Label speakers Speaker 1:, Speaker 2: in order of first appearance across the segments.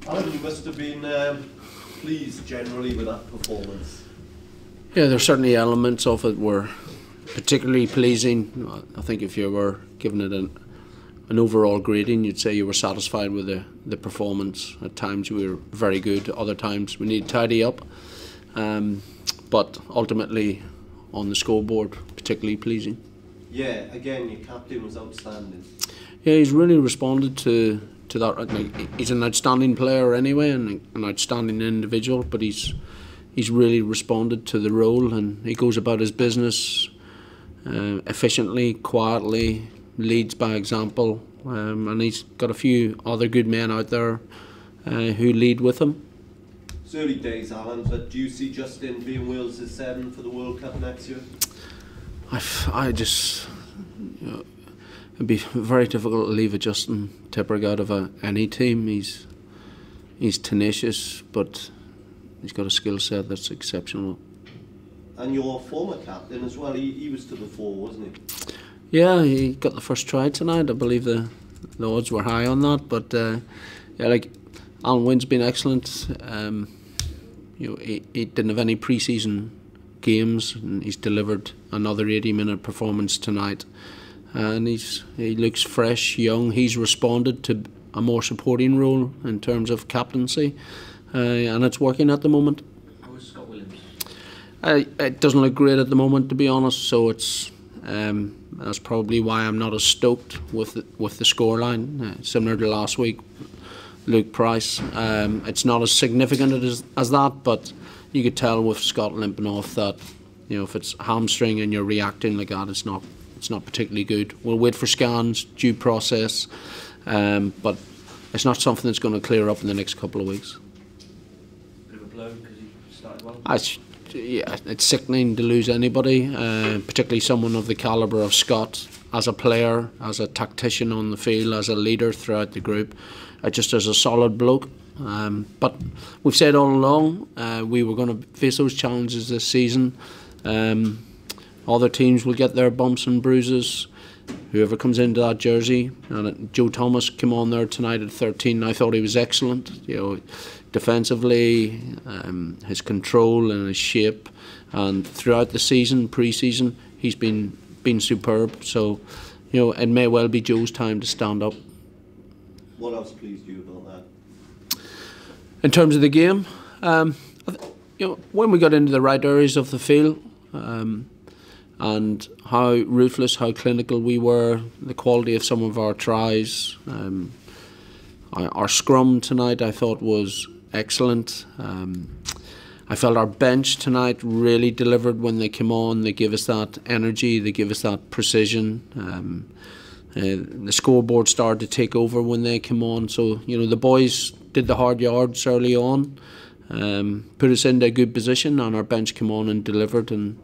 Speaker 1: Alan, you must have been pleased generally with that performance.
Speaker 2: Yeah, there's certainly elements of it were particularly pleasing. I think if you were giving it an overall grading, you'd say you were satisfied with the performance. At times we were very good, other times we need to tidy up. But ultimately, on the scoreboard, particularly pleasing.
Speaker 1: Yeah, again, your captain was outstanding.
Speaker 2: Yeah, he's really responded to that. Like, he's an outstanding player anyway, and an outstanding individual. But he's really responded to the role, and he goes about his business efficiently, quietly, leads by example, and he's got a few other good men out there who lead with him.
Speaker 1: It's early days, Alan, but do you see Justin being Wales' 7 for the World Cup next year?
Speaker 2: I just, it'd be very difficult to leave a Justin Tipuric out of any team. He's tenacious, but he's got a skill set that's exceptional.
Speaker 1: And your former captain as well, he was to the fore, wasn't he?
Speaker 2: Yeah, he got the first try tonight. I believe the odds were high on that, but yeah, like Alan Wynn's been excellent. He didn't have any pre-season games, and he's delivered another 80-minute performance tonight. And he looks fresh, young. He's responded to a more supporting role in terms of captaincy, and it's working at the moment.
Speaker 3: How is Scott Williams?
Speaker 2: It doesn't look great at the moment, to be honest. So it's that's probably why I'm not as stoked with the scoreline. Similar to last week, Luke Price. It's not as significant as that, but you could tell with Scott limping off that, if it's hamstring and you're reacting like that, it's not particularly good. We'll wait for scans, due process, but it's not something that's going to clear up in the next couple of weeks.
Speaker 3: Bit of a blow because he started well.
Speaker 2: Yeah, it's sickening to lose anybody, particularly someone of the calibre of Scott, as a player, as a tactician on the field, as a leader throughout the group, just as a solid bloke. But we've said all along we were going to face those challenges this season. Other teams will get their bumps and bruises. Whoever comes into that jersey, and Joe Thomas came on there tonight at 13. I thought he was excellent. Defensively, his control and his shape, and throughout the season, pre-season, he's been superb. So, it may well be Joe's time to stand up.
Speaker 1: What else pleased you about that?
Speaker 2: In terms of the game, when we got into the right areas of the field, and how ruthless, how clinical we were, the quality of some of our tries. Our scrum tonight I thought was excellent. I felt our bench tonight really delivered when they came on. They gave us that energy, they gave us that precision. The scoreboard started to take over when they came on. So, the boys did the hard yards early on, put us into a good position, and our bench came on and delivered. And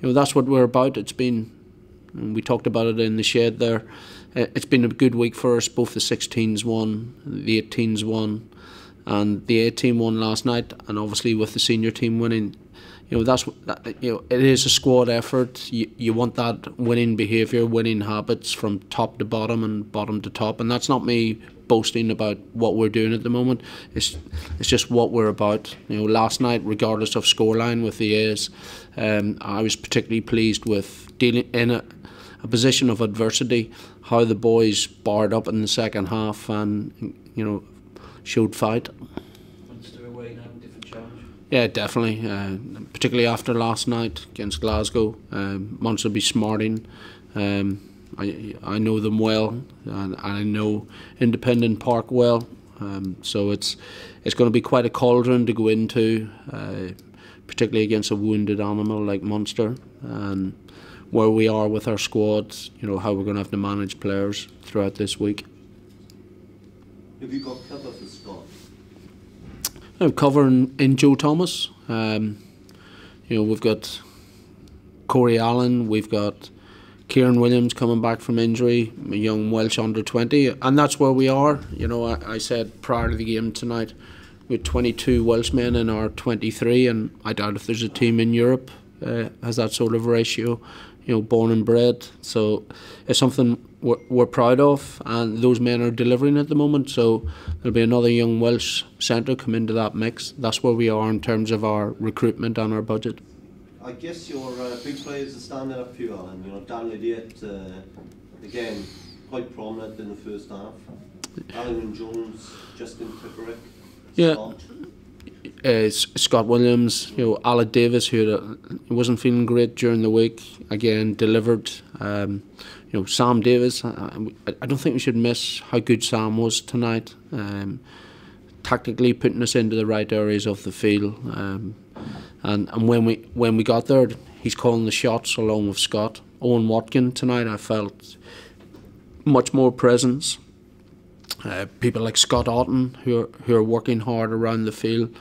Speaker 2: that's what we're about. It's been, and we talked about it in the shed there, it's been a good week for us. Both the 16s won, the 18s won, and the 18 won last night, and obviously with the senior team winning, it is a squad effort. You want that winning behaviour, winning habits from top to bottom and bottom to top, and that's not me boasting about what we're doing at the moment. It's just what we're about. Last night, regardless of scoreline with the A's, I was particularly pleased with dealing in a position of adversity, how the boys barred up in the second half and showed fight.
Speaker 3: Munster away now, different challenge.
Speaker 2: Yeah, definitely. Particularly after last night against Glasgow, Munster will be smarting. I know them well, and I know Independent Park well, so it's going to be quite a cauldron to go into, particularly against a wounded animal like Munster, and where we are with our squads, how we're going to have to manage players throughout this week.
Speaker 1: Have you got cover for Scott?
Speaker 2: I have cover in Joe Thomas. We've got Corey Allen, we've got Kieran Williams coming back from injury, a young Welsh under-20, and that's where we are. I said prior to the game tonight, we had 22 Welshmen in our 23, and I doubt if there's a team in Europe has that sort of ratio. born and bred. So it's something we're proud of, and those men are delivering at the moment. So there'll be another young Welsh centre come into that mix. That's where we are in terms of our recruitment and our budget.
Speaker 1: I guess your big players are standing up for you, Alan. Dan Idiot, again, quite prominent in the first half. Alan Jones, Justin Pickerick,
Speaker 2: Scott Williams, Alec Davis, who wasn't feeling great during the week, again delivered. Sam Davis, I don't think we should miss how good Sam was tonight. Tactically putting us into the right areas of the field, and when we got there, he's calling the shots along with Scott. Owen Watkin tonight, I felt much more presence. People like Scott Otten who are working hard around the field.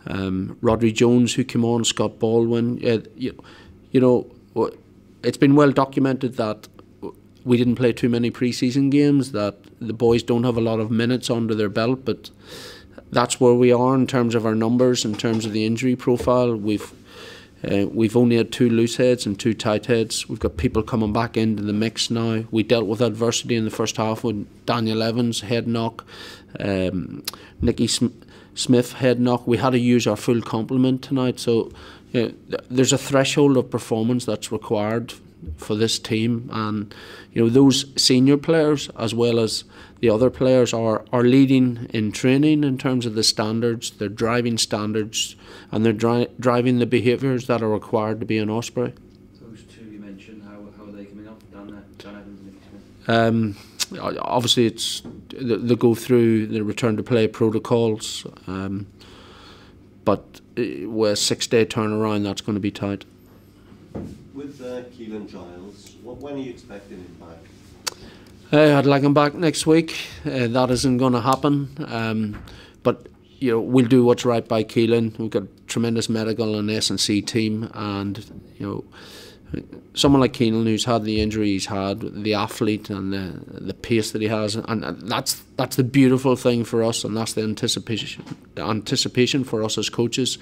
Speaker 2: Rodri Jones who came on, Scott Baldwin. It's been well documented that we didn't play too many pre-season games, that the boys don't have a lot of minutes under their belt, but that's where we are in terms of our numbers, in terms of the injury profile. We've only had 2 loose heads and 2 tight heads. We've got people coming back into the mix now. We dealt with adversity in the first half with Daniel Evans, head knock, Nicky Smith, head knock. We had to use our full complement tonight. So there's a threshold of performance that's required for this team, and those senior players as well as the other players are leading in training in terms of the standards. They're driving standards, and they're driving the behaviours that are required to be an Osprey.
Speaker 3: Those 2 you mentioned, how are they coming up? Dan Evans and Nicky Smith?
Speaker 2: Obviously they go through the return to play protocols, but with a 6-day turnaround, that's going to be tight.
Speaker 1: With Keelan Giles, when are you expecting him back?
Speaker 2: I'd like him back next week. That isn't going to happen, but we'll do what's right by Keelan. We've got a tremendous medical and S&C team, and someone like Keelan who's had the injury he's had, the athlete and the pace that he has, and that's the beautiful thing for us, and that's the anticipation for us as coaches.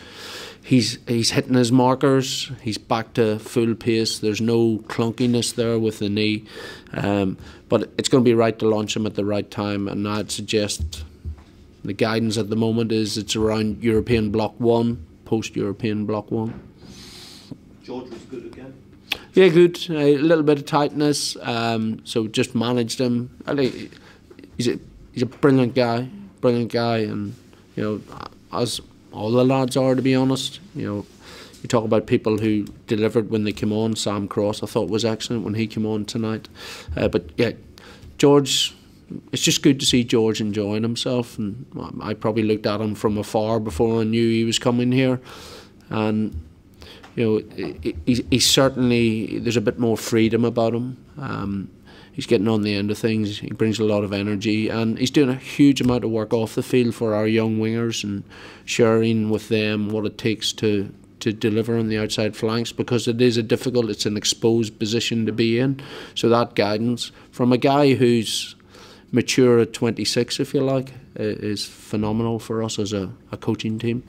Speaker 2: He's hitting his markers. He's back to full pace. There's no clunkiness there with the knee, but it's going to be right to launch him at the right time. And I'd suggest the guidance at the moment is it's around European Block 1, post-European Block 1.
Speaker 1: George was good again?
Speaker 2: Yeah, good. A little bit of tightness, so just managed him. He's a brilliant guy, and as all the lads are, to be honest. You talk about people who delivered when they came on. Sam Cross, I thought, was excellent when he came on tonight. But yeah, George, it's just good to see George enjoying himself. And I probably looked at him from afar before I knew he was coming here, and he's certainly, there's a bit more freedom about him. He's getting on the end of things. He brings a lot of energy, and he's doing a huge amount of work off the field for our young wingers and sharing with them what it takes to deliver on the outside flanks, because it's an exposed position to be in. So that guidance from a guy who's mature at 26, if you like, is phenomenal for us as a coaching team.